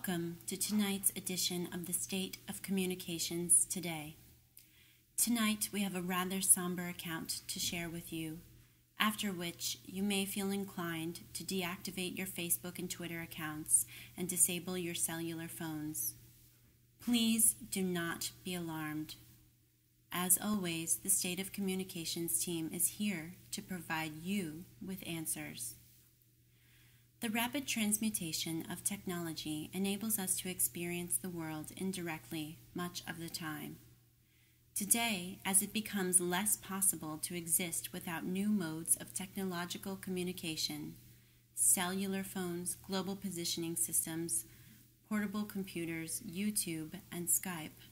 Welcome to tonight's edition of the State of Communications Today. Tonight we have a rather somber account to share with you, after which you may feel inclined to deactivate your Facebook and Twitter accounts and disable your cellular phones. Please do not be alarmed. As always, the State of Communications team is here to provide you with answers. The rapid transmutation of technology enables us to experience the world indirectly much of the time. Today, as it becomes less possible to exist without new modes of technological communication, cellular phones, global positioning systems, portable computers, YouTube, and Skype,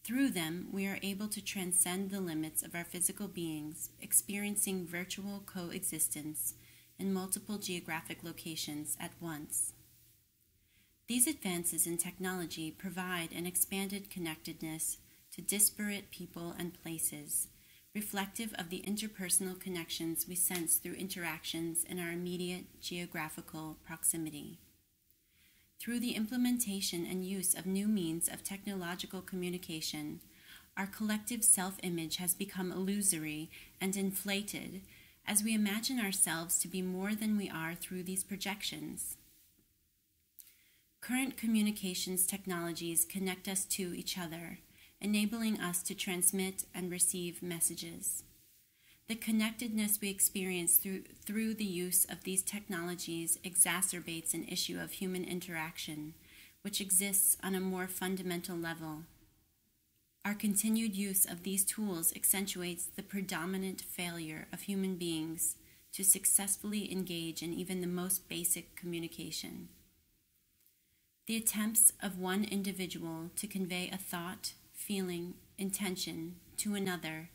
through them we are able to transcend the limits of our physical beings, experiencing virtual coexistence in multiple geographic locations at once. These advances in technology provide an expanded connectedness to disparate people and places, reflective of the interpersonal connections we sense through interactions in our immediate geographical proximity. Through the implementation and use of new means of technological communication, our collective self-image has become illusory and inflated as we imagine ourselves to be more than we are through these projections. Current communications technologies connect us to each other, enabling us to transmit and receive messages. The connectedness we experience through the use of these technologies exacerbates an issue of human interaction, which exists on a more fundamental level. Our continued use of these tools accentuates the predominant failure of human beings to successfully engage in even the most basic communication. The attempts of one individual to convey a thought, feeling, intention to another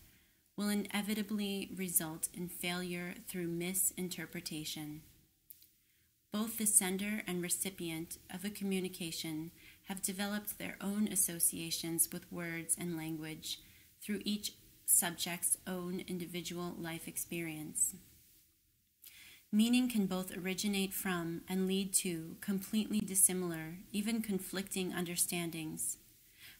will inevitably result in failure through misinterpretation. Both the sender and recipient of a communication have developed their own associations with words and language through each subject's own individual life experience. Meaning can both originate from and lead to completely dissimilar, even conflicting understandings.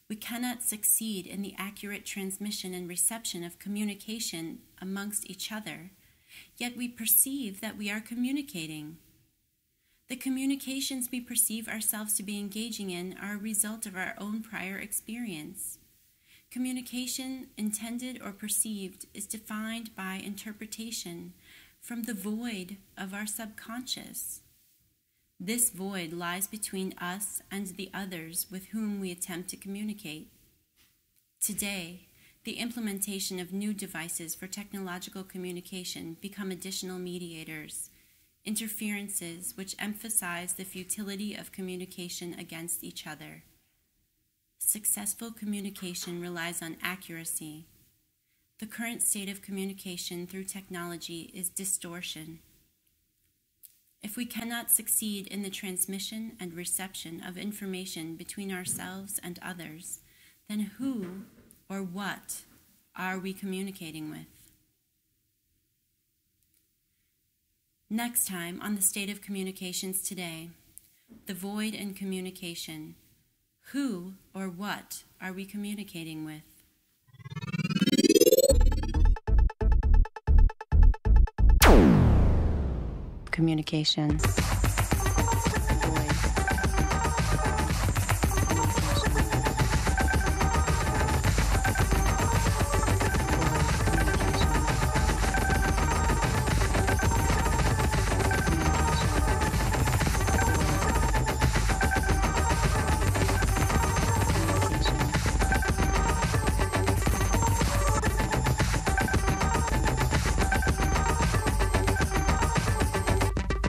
We cannot succeed in the accurate transmission and reception of communication amongst each other, yet we perceive that we are communicating. The communications we perceive ourselves to be engaging in are a result of our own prior experience. Communication, intended or perceived, is defined by interpretation from the void of our subconscious. This void lies between us and the others with whom we attempt to communicate. Today, the implementation of new devices for technological communication become additional mediators, interferences which emphasize the futility of communication against each other. Successful communication relies on accuracy. The current state of communication through technology is distortion. If we cannot succeed in the transmission and reception of information between ourselves and others, then who or what are we communicating with? Next time on the State of Communications Today, the void in communication. Who or what are we communicating with? Communications.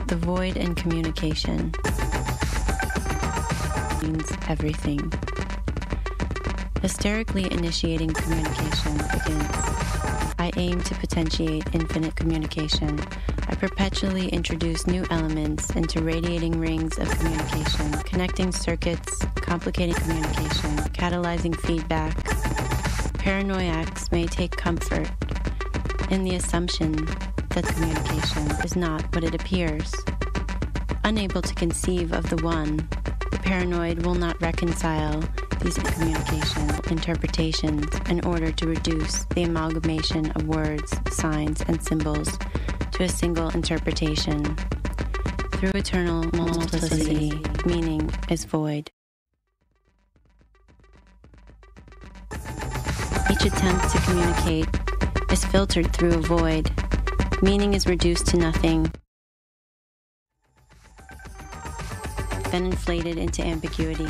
The void in communication means everything. Hysterically initiating communication begins. I aim to potentiate infinite communication. I perpetually introduce new elements into radiating rings of communication, connecting circuits, complicating communication, catalyzing feedback. Paranoiacs may take comfort in the assumption that communication is not what it appears. Unable to conceive of the one The paranoid will not reconcile these communication interpretations in order to reduce the amalgamation of words, signs, and symbols to a single interpretation. Through eternal multiplicity, meaning is void. Each attempt to communicate is filtered through a void. Meaning is reduced to nothing, then inflated into ambiguity.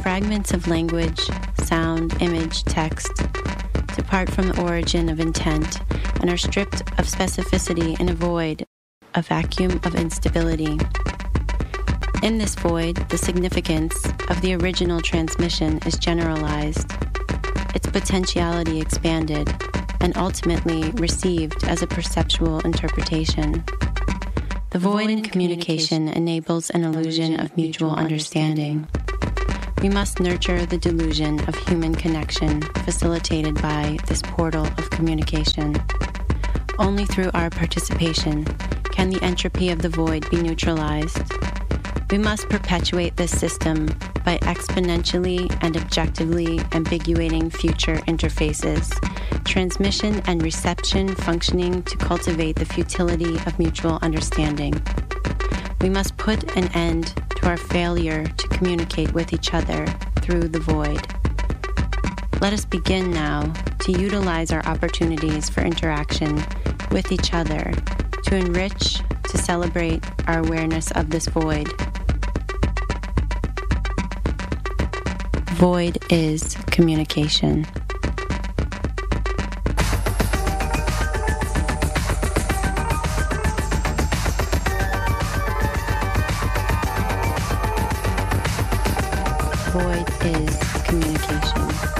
Fragments of language, sound, image, text depart from the origin of intent and are stripped of specificity in a void, a vacuum of instability. In this void, the significance of the original transmission is generalized, its potentiality expanded, and ultimately received as a perceptual interpretation. The void in communication enables an illusion of mutual understanding. We must nurture the delusion of human connection facilitated by this portal of communication. Only through our participation can the entropy of the void be neutralized. We must perpetuate this system by exponentially and objectively ambiguating future interfaces, transmission and reception functioning to cultivate the futility of mutual understanding. We must put an end to our failure to communicate with each other through the void. Let us begin now to utilize our opportunities for interaction with each other to enrich, to celebrate our awareness of this void. Void is communication. Void is communication.